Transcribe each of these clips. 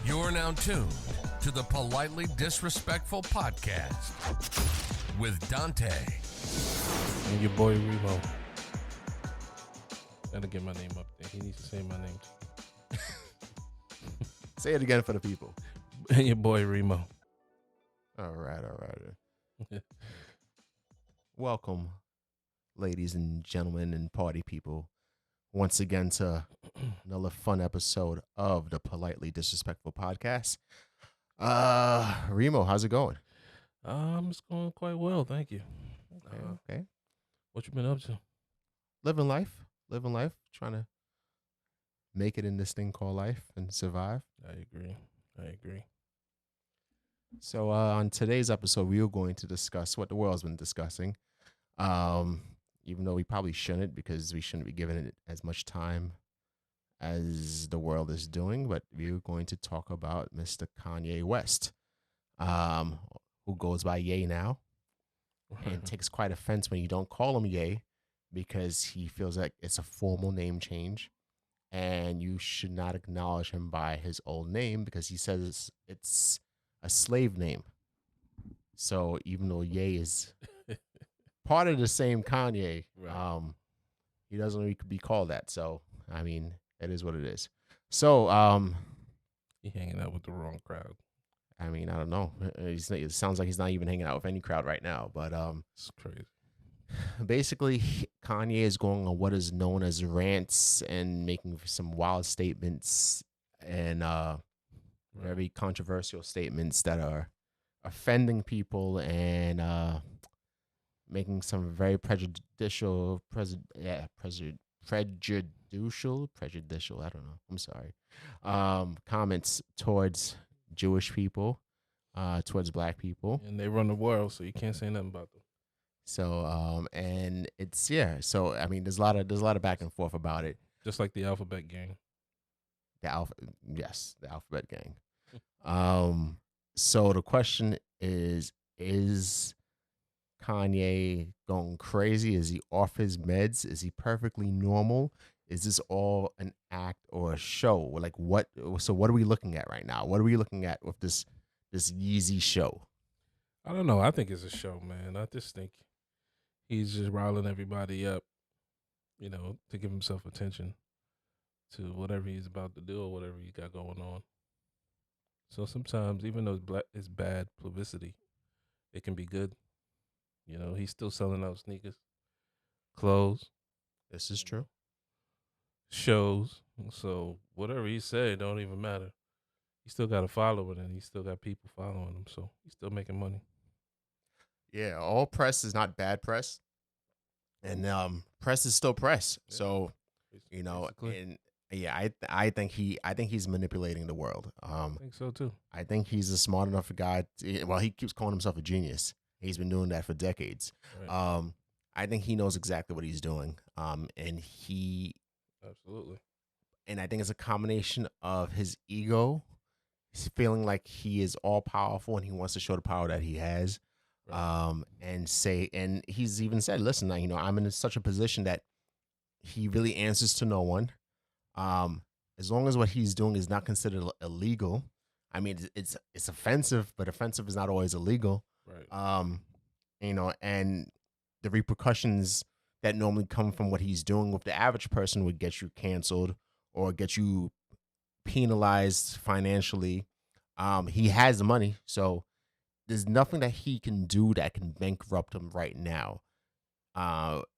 You're now tuned to the Politely Disrespectful Podcast with Dante. And your boy Remo. Gotta get my name up there. He needs to say my name. Say it again for the people. And your boy Remo. All right. Welcome, ladies and gentlemen and party people, once again to another fun episode of the Politely Disrespectful Podcast. Remo, how's it going? It's going quite well, thank you. Okay. What you been up to? Living life, trying to make it in this thing called life and survive. I agree. So on today's episode, we are going to discuss what the world's been discussing. Even though we probably shouldn't, because we shouldn't be giving it as much time as the world is doing. But we're going to talk about Mr. Kanye West, who goes by Ye now, and takes quite offense when you don't call him Ye, because he feels like it's a formal name change, and you should not acknowledge him by his old name because he says it's a slave name. So even though Ye is part of the same Kanye, right. He doesn't really be called that. So I mean, it is what it is. So He hanging out with the wrong crowd. I mean, I don't know. It sounds like he's not even hanging out with any crowd right now. But It's crazy. basically, Kanye is going on what is known as rants and making some wild statements and very controversial statements that are offending people and making some very prejudicial, I don't know. I'm sorry. Comments towards Jewish people, towards black people. And they run the world, so you can't say nothing about them. So, and it's, so, I mean, there's a lot of back and forth about it. Just like the Alphabet Gang. The Alphabet Gang. So the question is Kanye going crazy? Is he off his meds? Is he perfectly normal? Is this all an act or a show? Like what? So what are we looking at right now? What are we looking at with this Yeezy show? I don't know. I think it's a show, man. I just think he's just riling everybody up, to give himself attention to whatever he's about to do or whatever he got going on. So sometimes, even though it's bad publicity, it can be good. He's still selling out sneakers, clothes. This is true. Shows. So whatever he said don't even matter. He still got a following and he still got people following him. So he's still making money. Yeah, all press is not bad press. And press is still press. Yeah. So, basically. And yeah, I think he's manipulating the world. I think so too. I think he's a smart enough guy. He keeps calling himself a genius. He's been doing that for decades. Right. I think he knows exactly what he's doing. And he absolutely. And I think it's a combination of his ego, he's feeling like he is all powerful and he wants to show the power that he has. Right. And he's even said, listen, I'm in such a position that he really answers to no one. As long as what he's doing is not considered illegal. I mean, it's offensive, but offensive is not always illegal. Right. And the repercussions that normally come from what he's doing with the average person would get you canceled or get you penalized financially. He has the money, so there's nothing that he can do that can bankrupt him right now.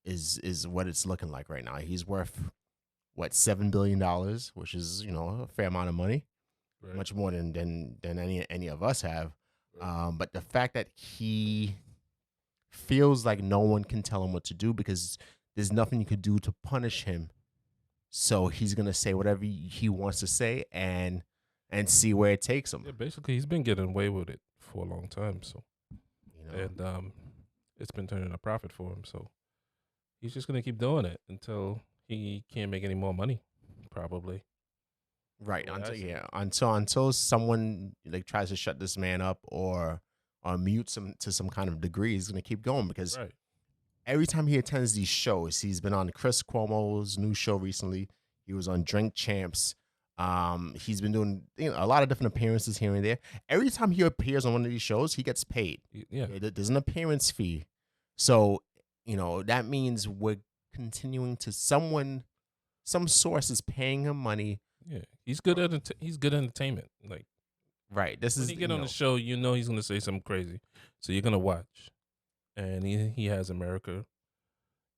Is what it's looking like right now. He's worth $7 billion, which is a fair amount of money, right. Much more than any of us have. Right. But the fact that he feels like no one can tell him what to do because there's nothing you could do to punish him, so he's gonna say whatever he wants to say and see where it takes him. Yeah, basically, he's been getting away with it for a long time, so and it's been turning a profit for him. So he's just gonna keep doing it until he can't make any more money, probably. Right. Until someone tries to shut this man up or mutes him to some kind of degree, he's gonna keep going because every time he attends these shows, he's been on Chris Cuomo's new show recently. He was on Drink Champs. He's been doing a lot of different appearances here and there. Every time he appears on one of these shows, he gets paid. Yeah. There's an appearance fee. So, that means we're continuing to some source is paying him money. Yeah. He's good at he's good entertainment. Like, Right. This when is he get on the show, he's going to say something crazy. So you're going to watch. And he has America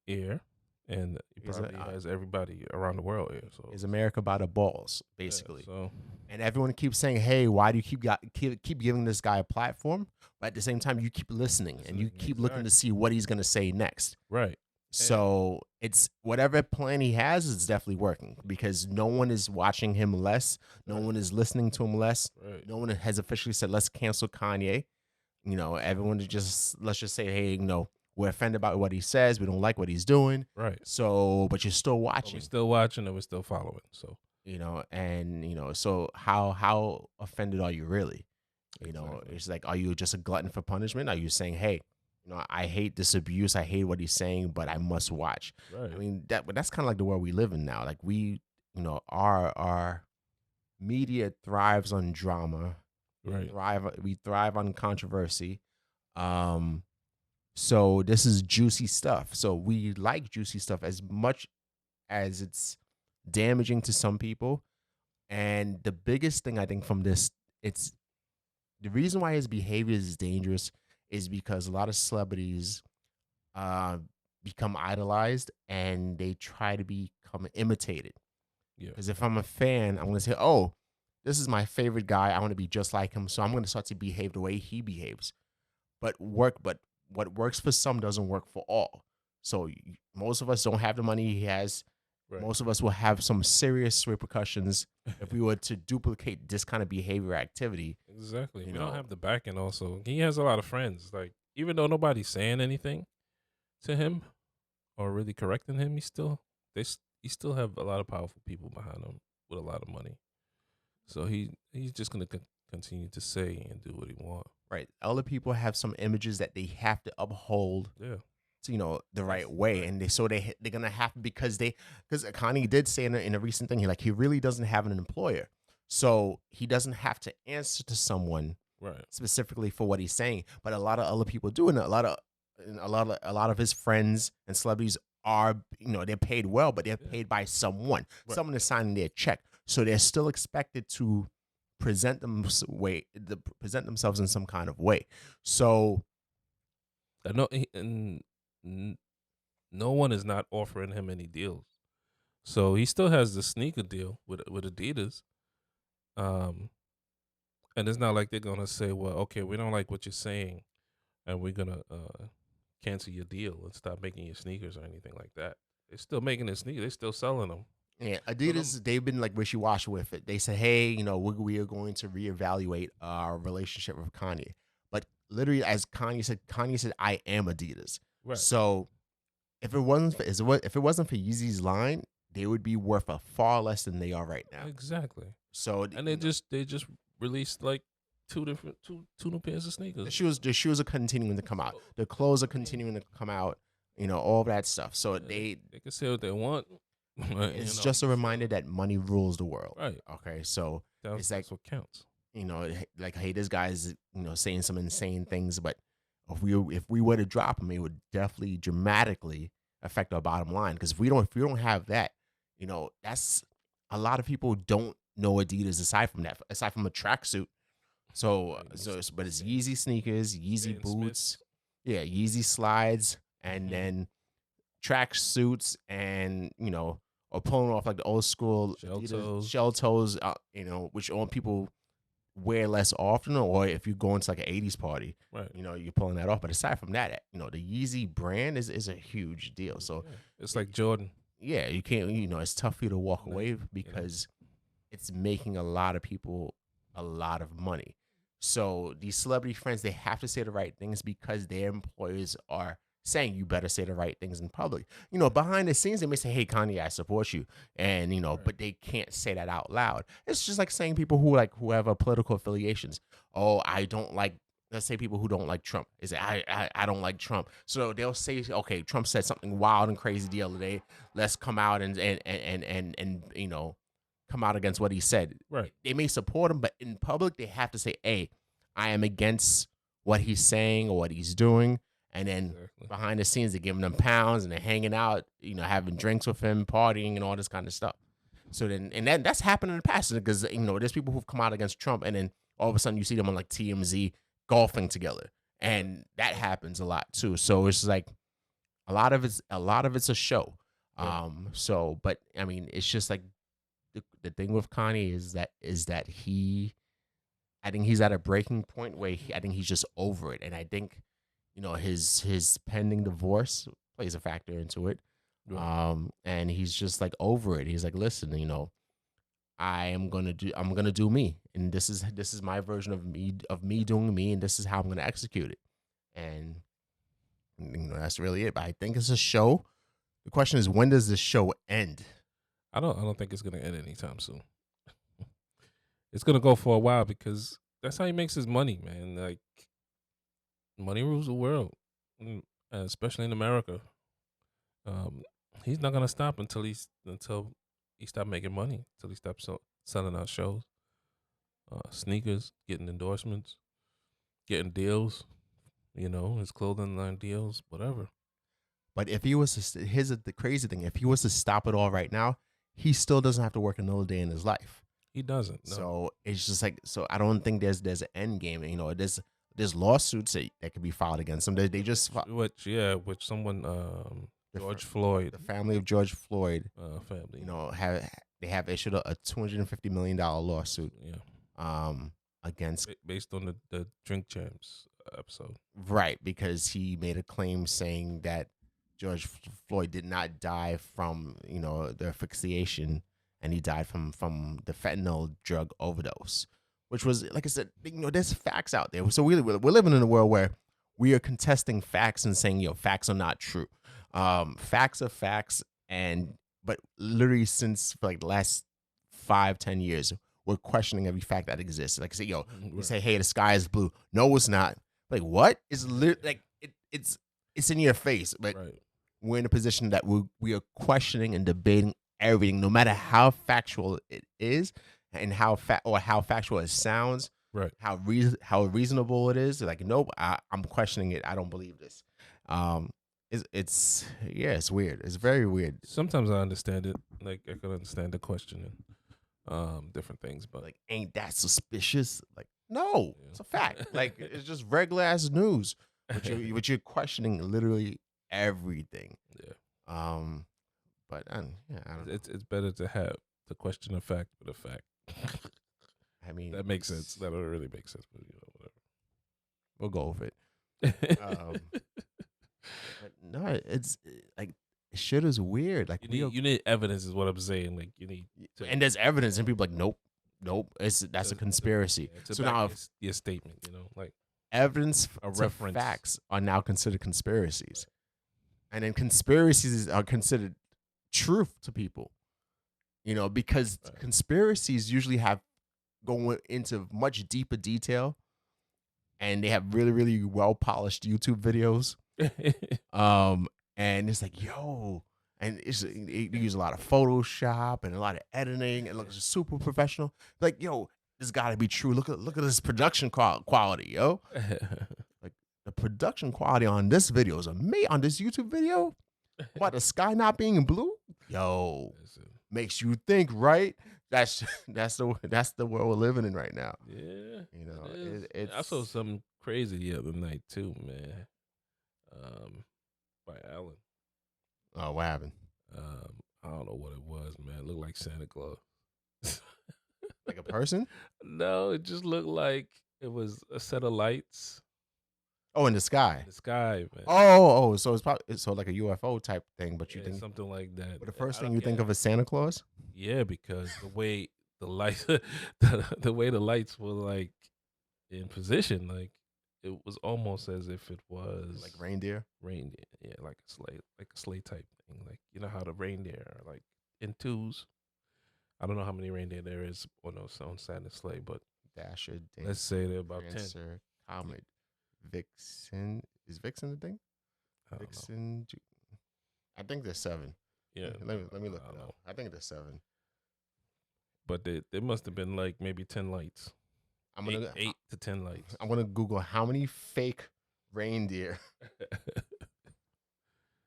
ear, and he probably has everybody around the world ear. So is America by the balls, basically. Yeah, so and everyone keeps saying, "Hey, why do you keep giving this guy a platform?" But at the same time, you keep listening and you keep looking to see what he's gonna say next. Right. So it's whatever plan he has is definitely working because no one is watching him less. No one is listening to him less. Right. No one has officially said, let's cancel Kanye. Everyone let's just say, hey, we're offended by what he says. We don't like what he's doing. Right. So, but you're still But watching. we're still watching and we're still following. So, so how offended are you really? Exactly. It's like, are you just a glutton for punishment? Are you saying, hey, I hate this abuse. I hate what he's saying, but I must watch. Right. I mean, that's kind of like the world we live in now. Like our media thrives on drama. Right. We thrive on controversy. So this is juicy stuff. So we like juicy stuff as much as it's damaging to some people. And the biggest thing I think from this, it's the reason why his behavior is dangerous is because a lot of celebrities become idolized and they try to become imitated. Yeah. Because if I'm a fan, I'm going to say, oh, this is my favorite guy. I want to be just like him. So I'm going to start to behave the way he behaves. But what works for some doesn't work for all. So most of us don't have the money he has. Right. Most of us will have some serious repercussions if we were to duplicate this kind of behavior activity. Exactly. We don't have the backing also. He has a lot of friends. Like, even though nobody's saying anything to him or really correcting him, he still have a lot of powerful people behind him with a lot of money. So he's just going to continue to say and do what he wants. Right. Other people have some images that they have to uphold. Yeah. To, the right way, and they're gonna have because Kanye did say in a recent thing, he really doesn't have an employer, so he doesn't have to answer to someone right specifically for what he's saying. But a lot of other people do, and a lot of his friends and celebrities are they're paid well, but they're paid by someone. Right. Someone is signing their check, so they're still expected to present themselves in some kind of way. So I know. No one is not offering him any deals, so he still has the sneaker deal with Adidas. And it's not like they're gonna say, "Well, okay, we don't like what you're saying, and we're gonna cancel your deal and stop making your sneakers or anything like that." They're still making the sneakers. They're still selling them. Yeah, Adidas, they've been like wishy-washy with it. They say, hey, we are going to reevaluate our relationship with Kanye. But literally, as Kanye said, I am Adidas. Right. So if it wasn't for Yeezy's line, they would be worth a far less than they are right now. Exactly. So and they just released like two new pairs of sneakers. The shoes are continuing to come out. The clothes are continuing to come out. All that stuff. So they can say what they want. It's just a reminder that money rules the world. Right. Okay. So that's what counts. Like, hey, this guy's saying some insane things, but if we were to drop him, it would definitely dramatically affect our bottom line. Because if we don't have that, that's a lot of people don't know Adidas aside from a tracksuit. But it's Yeezy sneakers, Yeezy boots, Yeezy slides, and then track suits, and or pulling off like the old school shell toes, which all people wear less often, or if you go into like an 80s party, right, you're pulling that off. But aside from that, the Yeezy brand is a huge deal. So it's like Jordan. Yeah, you can't, it's tough for you to walk away because it's making a lot of people a lot of money. So these celebrity friends, they have to say the right things because their employers are saying you better say the right things in public. Behind the scenes, they may say, hey, Kanye, I support you. And, right, but they can't say that out loud. It's just like saying people who have political affiliations. Oh, I don't like, let's say people who don't like Trump. They say, I don't like Trump. So they'll say, okay, Trump said something wild and crazy the other day. Let's come out and come out against what he said. Right. They may support him, but in public they have to say, "Hey, I am against what he's saying or what he's doing." And then behind the scenes, they're giving them pounds and they're hanging out, having drinks with him, partying, and all this kind of stuff. So then, and that's happened in the past because there's people who've come out against Trump, and then all of a sudden you see them on like TMZ golfing together, and that happens a lot too. So it's like a lot of it's a show. Yeah. So, but I mean, it's just like the thing with Kanye is that I think he's at a breaking point where I think he's just over it, and I think his pending divorce plays a factor into it. Right. And he's just like over it. He's like, listen, I'm gonna do me, and this is my version of me doing me, and this is how I'm gonna execute it. And that's really it. But I think it's a show. The question is, when does this show end? I don't think it's gonna end anytime soon. It's gonna go for a while because that's how he makes his money, man. Like money rules the world, especially in America. He's not gonna stop until he stops making money, until he stops selling out shows, sneakers, getting endorsements, getting deals. His clothing line deals, whatever. But if he was to, here's the crazy thing: if he was to stop it all right now, he still doesn't have to work another day in his life. He doesn't. No. So it's just like, so I don't think there's an end game. There's lawsuits that could be filed against him. They just which someone George Floyd, the family of George Floyd, family, have issued a $250 million lawsuit. Yeah. Against based on the Drink Champs episode. Right, because he made a claim saying that George Floyd did not die from the asphyxiation, and he died from the fentanyl drug overdose, which was, like I said, there's facts out there. So we're living in a world where we are contesting facts and saying facts are not true. Facts are facts, but literally since like the last 5-10 years, we're questioning every fact that exists. Like I say, we say, hey, the sky is blue. No, it's not. Like, what? It's like it's in your face. But we're in a position that we are questioning and debating everything, no matter how factual it is, and how factual it sounds. Right. How reasonable it is. Like, nope, I'm questioning it. I don't believe this. It's weird. It's very weird. Sometimes I understand it. Like, I can understand the questioning. Different things, but like, ain't that suspicious? Like, no, it's a fact. Like, it's just regular ass news, but you're questioning literally everything. Yeah. But I don't know. It's better to question a fact with a fact. I mean, that makes sense. That don't really make sense, but whatever. We'll go with it. But no, it's like, shit is weird. Like, you need evidence, is what I'm saying. Like, you need and there's evidence, and people are like, nope, that's a conspiracy. So now your statement, like evidence, a reference, facts are now considered conspiracies, and then conspiracies are considered truth to people. Because conspiracies usually go into much deeper detail, and they have really, really well polished YouTube videos. And it's like, and they use a lot of Photoshop and a lot of editing, and it looks super professional. Like, this got to be true. Look at this production quality, Like, the production quality on this video is amazing. On this YouTube video, what, the sky not being blue, makes you think, right? That's the world we're living in right now. Yeah, I saw something crazy the other night too, man. By Alan. Oh, what happened? I don't know what it was, man. It looked like Santa Claus. Like a person? No, it just looked like it was a set of lights. Oh, in the sky. In the sky, man. Oh, so it's probably like a UFO type thing, but you think something like that. But the first thing you think of is Santa Claus? Yeah, because the way the lights, the way the lights were like in position, like it was almost as if it was like reindeer. Yeah, like a sleigh type thing. Like, how the reindeer are like in twos. I don't know how many reindeer there is on Santa's sleigh, but Dasher, Dancer, let's say they're about Prancer, 10. Comet, Vixen. Is Vixen the thing? Vixen. I think there's 7. Yeah. Let me look it up. I think there's 7. but there must have been like maybe 10 lights. I'm gonna 8 to 10 lights. I'm gonna Google how many fake reindeer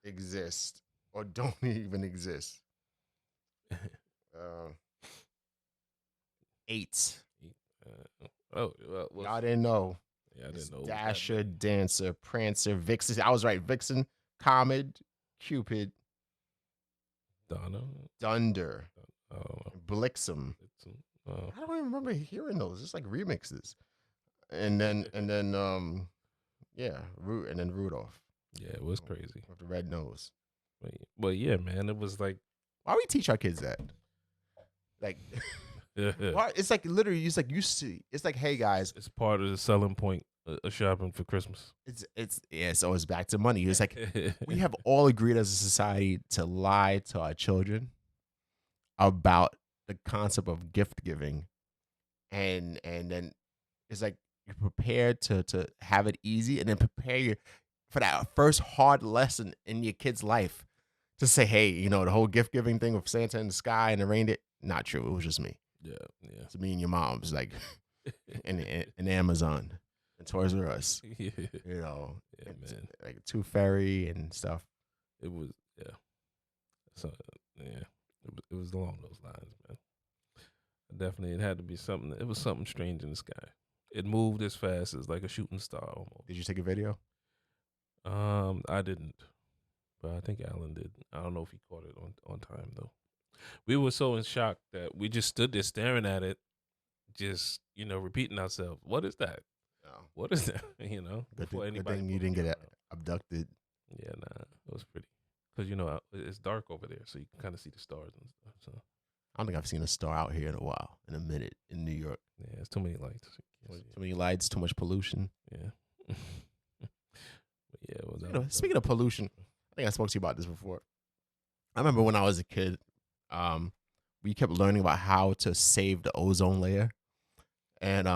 exist or don't even exist. 8. Well, Y'all didn't know. yeah, I It's didn't know. it was that Dasher, many. Dancer, Prancer, Vixen. I was right. Vixen, Comet, Cupid, Donna. Dunder, Oh, Blixen. oh, I don't even remember hearing those. It's like remixes. And then yeah, and then Rudolph yeah, it was crazy. with the red nose. But yeah, man, it was like Why we teach our kids that? Like, why? It's like literally, it's like you see. It's like, hey guys, it's part of the selling point of shopping for Christmas. it's always back to money. It's like we have all agreed as a society to lie to our children about the concept of gift giving, and then it's like you're prepared to have it easy, and then prepare you for that first hard lesson in your kid's life to say, hey, the whole gift giving thing with Santa in the sky and the reindeer, not true. It was just me. Yeah. It's me and your mom's, like, in Amazon and Toys R Us, Yeah, it's man. like Tooth Fairy and stuff. It was So it was along those lines, man. Definitely, it had to be something. It was something strange in the sky. It moved as fast as like a shooting star almost. Did you take a video? I didn't, but I think Alan did. I don't know if he caught it on time though. We were so in shock that we just stood there staring at it, just repeating ourselves. What is that? No. What is that? Good Before thing anybody you pulled didn't the get camera out. abducted. Yeah, nah, it was pretty. Because it's dark over there, so you can kind of see the stars and stuff. So I don't think I've seen a star out here in a while, in a minute, in New York. yeah, it's too many lights. Too many lights, too much pollution. Yeah. But yeah, well, Speaking of pollution, I think I spoke to you about this before. I remember when I was a kid, we kept learning about how to save the ozone layer, and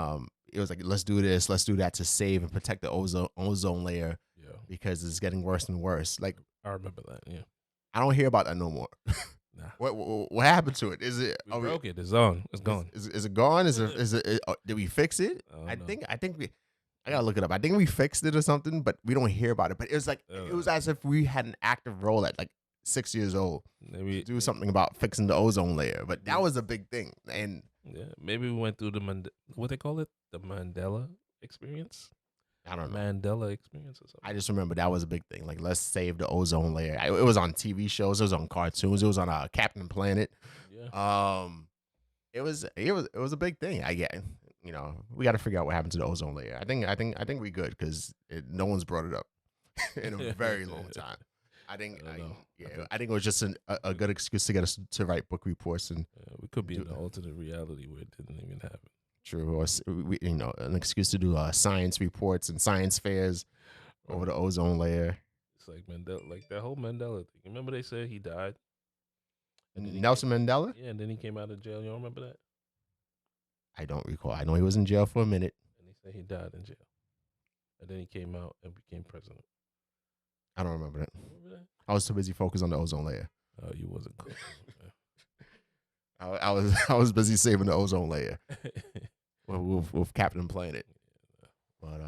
it was like, let's do this, let's do that to save and protect the ozone layer yeah, because it's getting worse and worse. Like, I remember that. Yeah, I don't hear about that no more. nah, What happened to it? Is it we broke it. It's on. It's gone. Is it gone? Did we fix it? I think we. I gotta look it up. I think we fixed it or something, but we don't hear about it. But it was like it was as if we had an active role at like 6 years old to do something about fixing the ozone layer. But that was a big thing. And yeah, maybe we went through what they call it, the Mandela experience. I don't know. Mandela experience or something. I just remember that was a big thing. Like, let's save the ozone layer. It was on TV shows. It was on cartoons. It was on Captain Planet. Yeah. It was a big thing. I get. We got to figure out what happened to the ozone layer. I think we good because no one's brought it up in a very long time. I think it was just a good excuse to get us to write book reports and we could be in an alternate reality where it didn't even happen. true, or an excuse to do science reports and science fairs over the ozone layer. It's like Mandela, like that whole Mandela thing. Remember they said he died? Nelson Mandela? Yeah, and then he came out of jail. You don't remember that? I don't recall. I know he was in jail for a minute. And they said he died in jail. And then he came out and became president. I don't remember that. Remember that? I was too busy focused on the ozone layer. Oh, you wasn't cool. I was busy saving the ozone layer with Captain Planet. But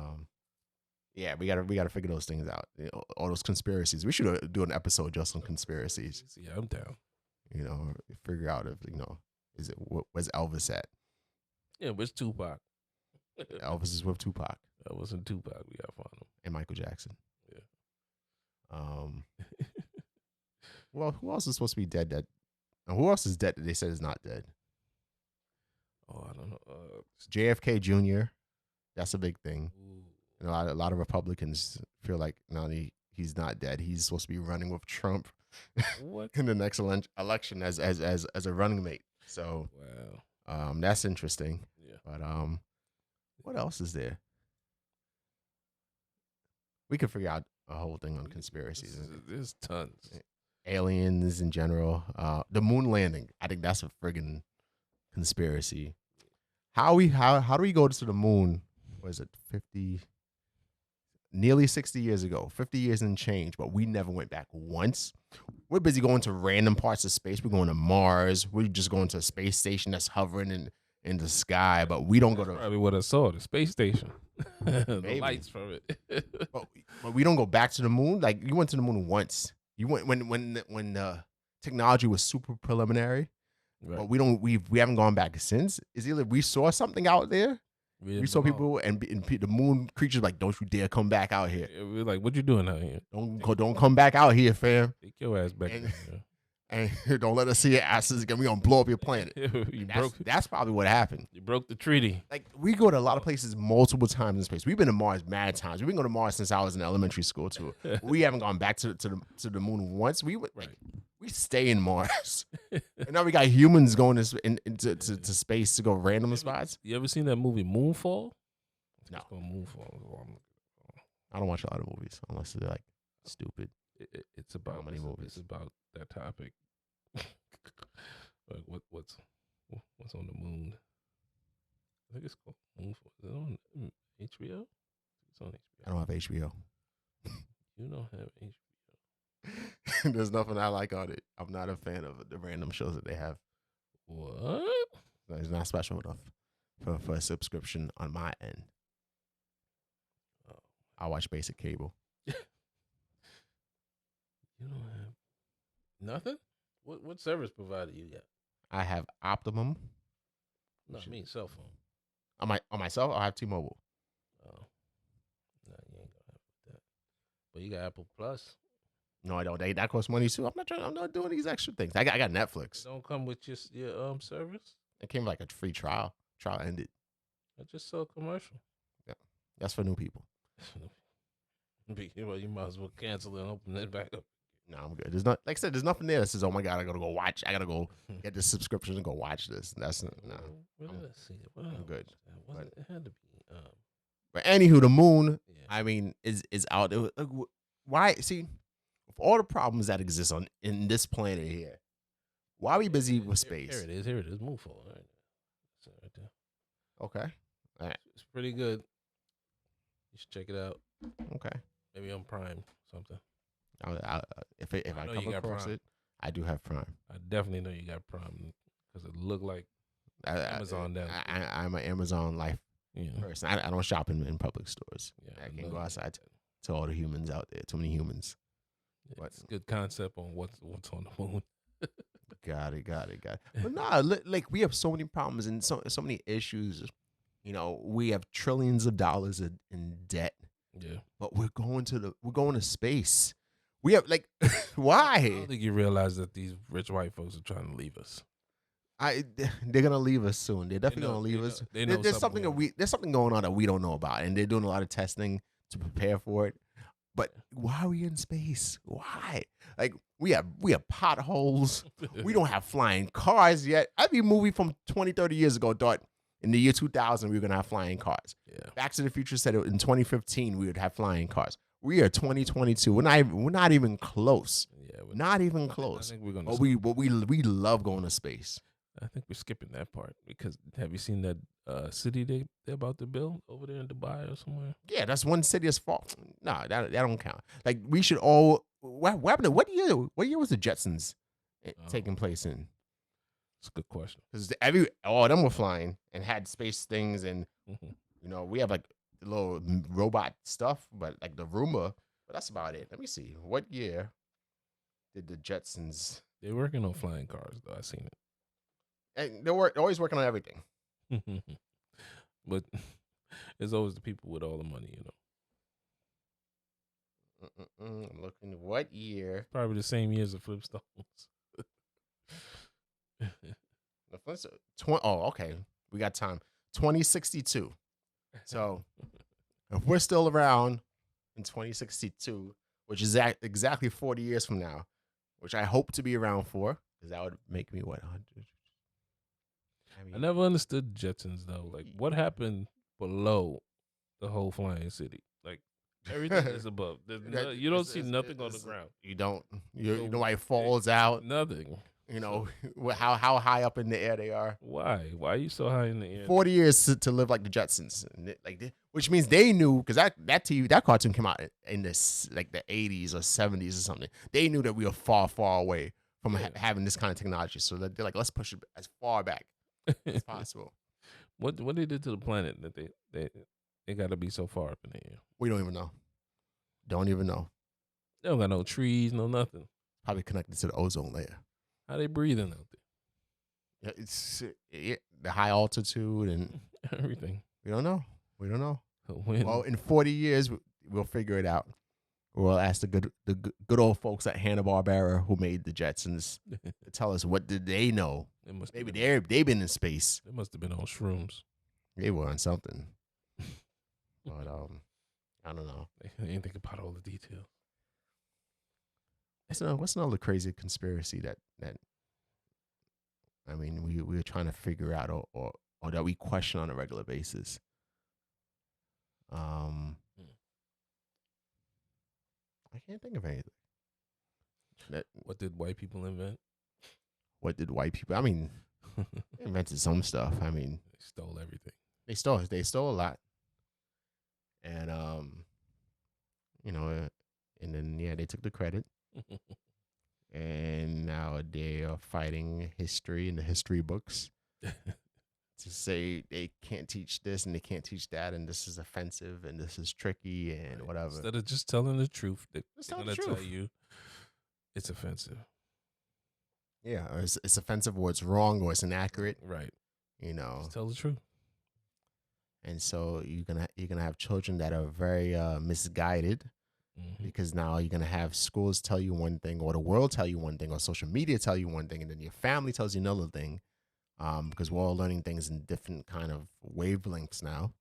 yeah, we gotta figure those things out. All those conspiracies. We should do an episode just on conspiracies. Yeah, I'm down. Figure out if where's Elvis at? Yeah, where's Tupac? Elvis is with Tupac. That wasn't Tupac. We gotta find him. And Michael Jackson. Yeah. Well, who else is supposed to be dead? Who else is dead that they said is not dead? Oh, I don't know. JFK Jr. That's a big thing. Ooh. A lot of Republicans feel like he's not dead. He's supposed to be running with Trump What? in the next election as a running mate. So Wow. that's interesting. Yeah. But what else is there? We could figure out a whole thing on conspiracies. There's tons. Aliens in general. The moon landing. I think that's a friggin' conspiracy. How do we go to the moon? What is it? nearly 60 years ago, 50 years and change, but we never went back once. We're busy going to random parts of space. We're going to Mars. We're just going to a space station that's hovering in the sky, but we don't go to. Probably what I saw, the space station, the Maybe. lights from it. But we don't go back to the moon. Like you went to the moon once. You went when technology was super preliminary, Right. but we haven't gone back since. Is either we saw something out there. We saw people and the moon creatures like, don't you dare come back out here. We're like, what you doing out here? Don't come back out here, fam. Take your ass back. And don't let us see your asses again. We gonna blow up your planet. That's probably what happened. You broke the treaty. Like we go to a lot of places multiple times in space. We've been to Mars mad times. We've been going to Mars since I was in elementary school too. We haven't gone back to the moon once. We would we stay in Mars, and now we got humans going into space to go random spots. You ever seen that movie Moonfall? No. It's called Moonfall. I don't watch a lot of movies unless they're like stupid. It's about many movies? It's about that topic. Like what's on the moon? I think it's called Moonfall. Is it on HBO? It's on HBO. I don't have HBO. You don't have HBO. There's nothing I like on it. I'm not a fan of the random shows that they have. What? It's not special enough for a subscription on my end. Oh. I watch basic cable. You don't have nothing? What service provider you got? I have Optimum. No, I mean cell phone. On myself, I have T-Mobile. Oh. No, you ain't gonna have that. But you got Apple Plus. No, I don't. That costs money too. I'm not doing these extra things. I got Netflix. It don't come with your service? It came with like a free trial. Trial ended. I just saw a commercial. Yeah. That's for new people. Well, you might as well cancel it and open it back up. No, I'm good. There's not, like I said, there's nothing there that says, "Oh my God, I gotta go watch. I gotta go get this subscription and go watch this." That's no. Where did I see it? I'm good. It had to be. But anywho, the moon, Yeah. I mean, is out. Why? See, with all the problems that exist in this planet here, why are we busy with space? Here it is. Here it is. Moonfall. All right. That's it right there. Okay. All right. It's pretty good. You should check it out. Okay. Maybe on Prime something. If I know come you got across Prime. it, I do have Prime. I definitely know you got Prime because it looked like Amazon down. I'm an Amazon life person. I don't shop in public stores. Yeah, I can go outside to all the humans out there. Too many humans. Yeah, it's a good concept on what's on the moon. Got it. But nah, like we have so many problems and so many issues. You know, we have trillions of dollars in debt. Yeah, but we're going to space. We have like, why? I don't think you realize that these rich white folks are trying to leave us. They're gonna leave us soon. They're definitely gonna leave us. There's something there's something going on that we don't know about, and they're doing a lot of testing to prepare for it. But why are we in space? Why? Like we have potholes. We don't have flying cars yet. Every movie from 20, 30 years ago thought in the year 2000 we were gonna have flying cars. Yeah. Back to the Future said in 2015 we would have flying cars. We are 2022. We're not even close. Yeah, not even close. I think we're gonna. But we love going to space. I think we're skipping that part because have you seen that city they're about to build over there in Dubai or somewhere? Yeah, that's one city as fault. No, that don't count. Like we should all. What happened? What year was the Jetsons taking place in? It's a good question. Because all of them were flying and had space things, and you know we have like little robot stuff, but like the Roomba. But that's about it. Let me see. What year did the Jetsons? They're working on flying cars, though. I've seen it. And they're always working on everything. But it's always the people with all the money, you know. I'm looking. What year? Probably the same year as the Flintstones. The Flintstones. Okay. We got time. 2062. So if we're still around in 2062, which is exactly 40 years from now, which I hope to be around for, because that would make me what 100. I never understood Jetsons though. Like, what happened below the whole flying city? Like, everything is above. You don't see nothing on the ground. You don't. You know why it falls out? Nothing. You know, how high up in the air they are. Why? Why are you so high in the air? 40 years to live like the Jetsons, which means they knew, because that cartoon came out in this like the 80s or 70s or something. They knew that we were far away from having this kind of technology, so that they're like, let's push it as far back as possible. What they did to the planet that they got to be so far up in the air? We don't even know. Don't even know. They don't got no trees, no nothing. Probably connected to the ozone layer. How they breathing out there? Yeah, it's the high altitude and Everything. we don't know. When? Well, in 40 years, we'll figure it out. We'll ask the good old folks at Hanna-Barbera who made the Jetsons to tell us what did they know. Maybe they've been in space. They must have been on shrooms. They were on something. But I don't know. They didn't think about all the details. What's another crazy conspiracy that I mean we're trying to figure out or that we question on a regular basis? I can't think of anything. What did white people invent? What did white people? I mean, they invented some stuff. I mean, They stole everything. They stole a lot, and you know, and then they took the credit, and now they are fighting history in the history books to say they can't teach this and they can't teach that, and this is offensive and this is tricky and whatever. Instead of just telling the truth, they're tell going the to tell truth. you it's offensive. Yeah, or it's offensive, or it's wrong, or it's inaccurate. Right. You know, Just tell the truth. and so you're gonna have children that are very misguided, because now you're gonna have schools tell you one thing, or the world tell you one thing, or social media tell you one thing, and then your family tells you another thing, because we're all learning things in different kind of wavelengths now,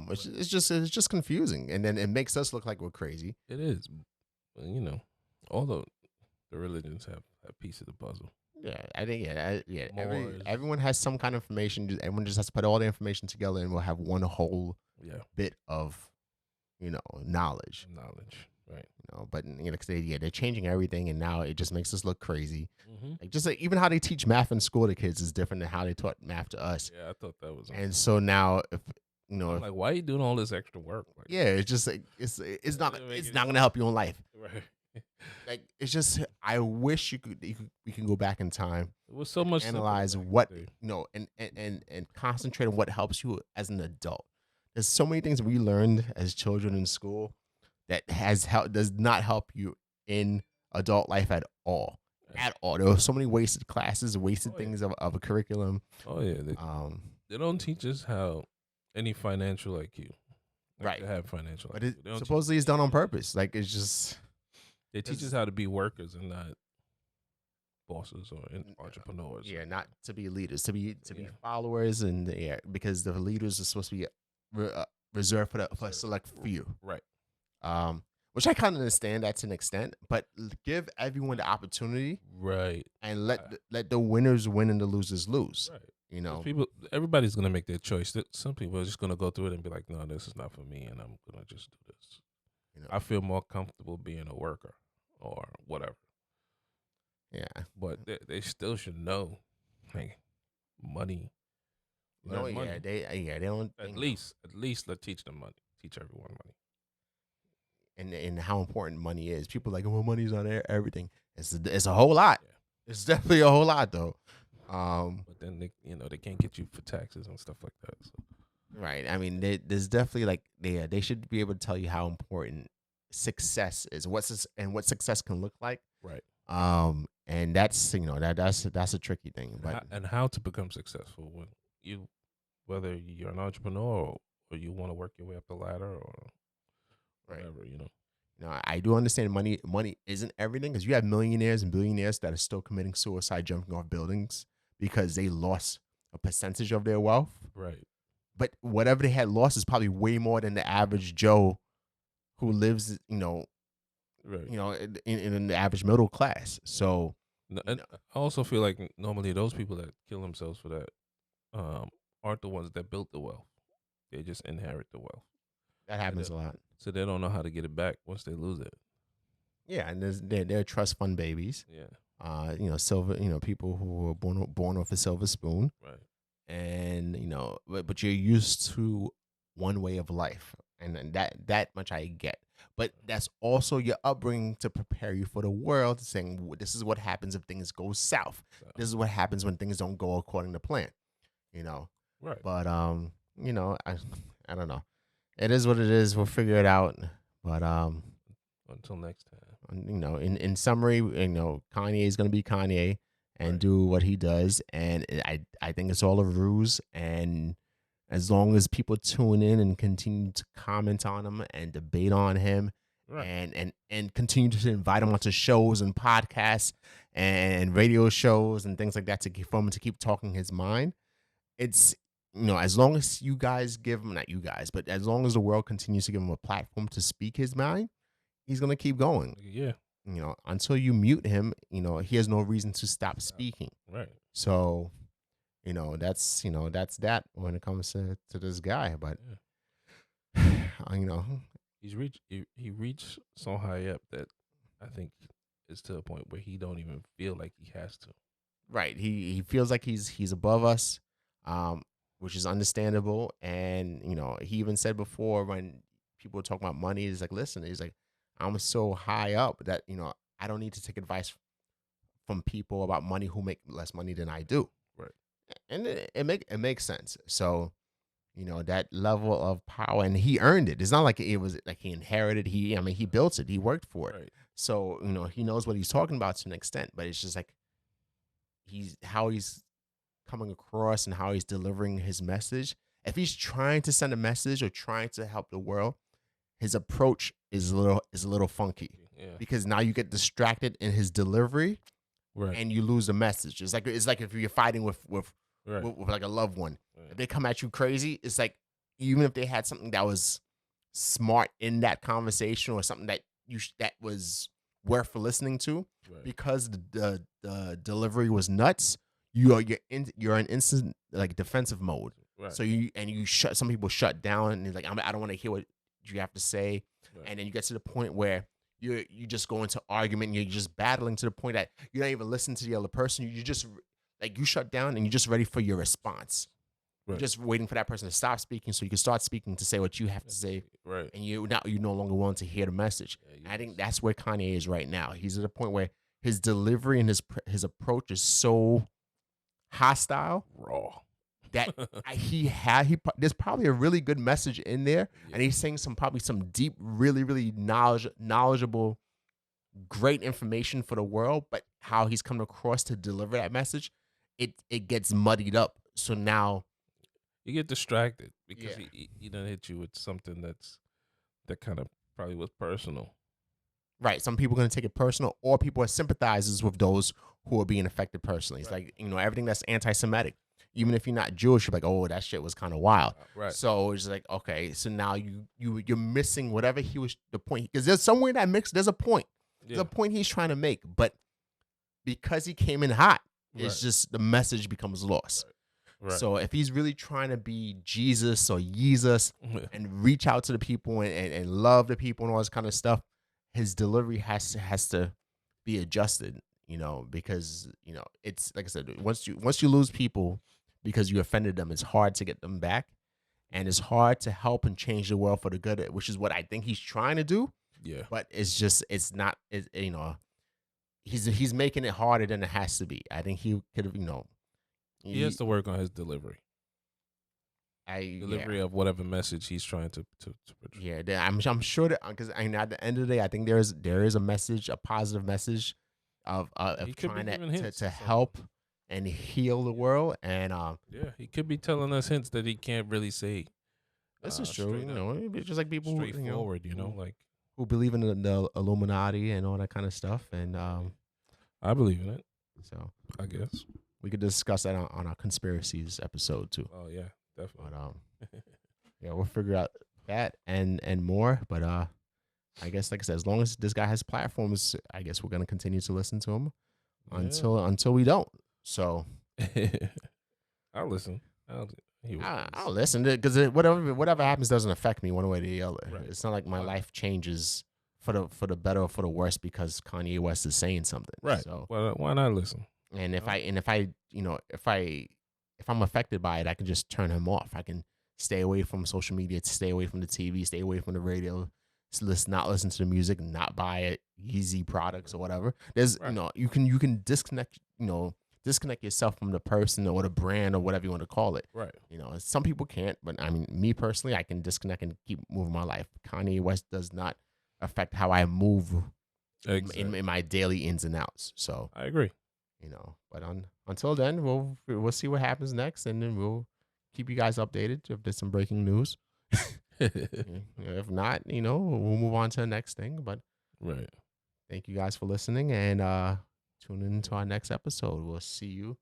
which is just confusing, and then it makes us look like we're crazy. It is. You know, all the religions have a piece of the puzzle. Yeah, I think More everyone has some kind of information. Everyone just has to put all the information together, and we'll have one whole bit of, knowledge. Right. But they're changing everything, and now it just makes us look crazy. Mm-hmm. Like even how they teach math in school to kids is different than how they taught math to us. Yeah, I thought that was. And so now, if like, why are you doing all this extra work? Like, it's just like it's not gonna help you in life. Right. Like, it's just, I wish we can go back in time. It was so much analyze what and concentrate on what helps you as an adult. There's so many things we learned as children in school that does not help you in adult life at all. At all. There were so many wasted classes, wasted things of a curriculum. Oh yeah. They don't teach us how any financial IQ. Right. To have financial but IQ. Supposedly it's done on purpose. Like, it's just. They teach us how to be workers and not bosses or entrepreneurs. Yeah, not to be leaders, to be followers, and because the leaders are supposed to be reserved for a select few. Right. Which I kind of understand that to an extent, but give everyone the opportunity. Right. And let the winners win and the losers lose. Right. Everybody's gonna make their choice. Some people are just gonna go through it and be like, no, this is not for me, and I'm gonna just do this. I feel more comfortable being a worker or whatever. Yeah. But they still should know, like, money. Money. They don't. At least let's teach them money. Teach everyone money. And how important money is. People are like, well, money's not everything. It's a whole lot. Yeah. It's definitely a whole lot, though. But then they can't get you for taxes and stuff like that. So. Right. I mean, there's definitely they should be able to tell you how important success is, what success can look like. Right. And that's that's a tricky thing. But and how to become successful whether you're an entrepreneur or you want to work your way up the ladder or whatever, I do understand money isn't everything, because you have millionaires and billionaires that are still committing suicide, jumping off buildings because they lost a percentage of their wealth. Right. But whatever they had lost is probably way more than the average Joe who lives, in the average middle class. So, and I also feel like normally those people that kill themselves for that aren't the ones that built the wealth. They just inherit the wealth. That happens a lot. So they don't know how to get it back once they lose it. Yeah, and they're trust fund babies. Yeah. silver, people who were born off a silver spoon, Right. and but you're used to one way of life, and then that much I get. But that's also your upbringing to prepare you for the world, saying this is what happens if things go south. This is what happens when things don't go according to plan. You know, Right. but I don't know. It is what it is. We'll figure it out. But Until next time. in summary, Kanye is gonna be Kanye and Right. do what he does, and I think it's all a ruse. And as long as people tune in and continue to comment on him and debate on him, Right. and continue to invite him onto shows and podcasts and radio shows and things like that for him to keep talking his mind, it's as long as you guys give him, not you guys, but as long as the world continues to give him a platform to speak his mind, he's gonna keep going. Yeah. Until you mute him, he has no reason to stop speaking. Right. So, that's that when it comes to this guy. But He reached so high up that I think it's to a point where he don't even feel like he has to. right, he feels like he's above us, which is understandable. And he even said before, when people were talking about money, he's like, listen, he's like, I'm so high up that I don't need to take advice from people about money who make less money than I do. Right. And it makes sense. So that level of power, and he earned it. It's not like it was like he inherited. He built it. He worked for it. Right. So he knows what he's talking about to an extent. But it's just like how he's coming across and how he's delivering his message. If he's trying to send a message or trying to help the world, his approach is a little funky. Yeah. Because now you get distracted in his delivery, Right. and you lose the message. It's like if you're fighting with Right. like a loved one. Right. If they come at you crazy, it's like, even if they had something that was smart in that conversation or something that that was worth listening to, Right. because the delivery was nuts, you're in instant like defensive mode. Right. So you shut, some people shut down, and it's like, I don't want to hear what you have to say. Right. And then you get to the point where you just go into argument, and you're just battling to the point that you're not even listening to the other person. You just like, you shut down and you're just ready for your response. Right. You're just waiting for that person to stop speaking so you can start speaking to say what you have to say. Right. And you no longer want to hear the message. Yeah, I think that's where Kanye is right now. He's at a point where his delivery and his approach is so hostile raw that there's probably a really good message in there, and he's saying some deep, really, really knowledgeable, great information for the world. But how he's coming across to deliver that message, it gets muddied up. So now you get distracted because Yeah. he done hit you with something that kind of probably was personal. Right, some people are going to take it personal, or people are sympathizers with those who are being affected personally. It's Right. like, everything that's anti-Semitic, even if you're not Jewish, you're like, oh, that shit was kind of wild. Right. So it's like, okay, so now you're missing whatever he was, the point, because there's somewhere in that mix, there's a point. There's a point he's trying to make, but because he came in hot, it's Right. just the message becomes lost. Right. So if he's really trying to be Jesus or Jesus and reach out to the people and love the people and all this kind of stuff, his delivery has to be adjusted, because it's like I said, once you lose people because you offended them, it's hard to get them back, and it's hard to help and change the world for the good, which is what I think he's trying to do. Yeah. But it's not, he's making it harder than it has to be. I think he could have, He has to work on his delivery. Yeah. Of whatever message he's trying to portray. Yeah, I'm sure that, because at the end of the day, I think there is a message, a positive message of He could be trying giving hints to or something. help and heal the world. And Yeah, he could be telling us hints that he can't really say. this is true. straight up. It's just like people who, Straightforward, who- like who believe in the Illuminati and all that kind of stuff. And I believe in it. so I guess. we could discuss that on our conspiracies episode too. Oh yeah, definitely. But yeah, we'll figure out that and more. But I guess, like I said, as long as this guy has platforms, I guess we're gonna continue to listen to him until we don't. So I'll listen. I'll listen to it, because whatever happens doesn't affect me one way or the other. Right. It's not like my Right. life changes for the better or for the worse because Kanye West is saying something. Right. So well, why not listen? and if I'm affected by it, I can just turn him off. I can stay away from social media, stay away from the TV, stay away from the radio, not listen to the music, not buy it, Yeezy products or whatever. There's Right. you can disconnect disconnect yourself from the person or the brand or whatever you want to call it. Right. Some people can't, but I mean, me personally, I can disconnect and keep moving my life. Kanye West does not affect how I move Exactly. in my daily ins and outs. So I agree. but until then, we'll see what happens next, and then we'll keep you guys updated if there's some breaking news. If not, we'll move on to the next thing. But Right. thank you guys for listening, and tune in to our next episode. We'll see you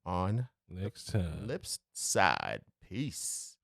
on Next time. Lips Side. Peace.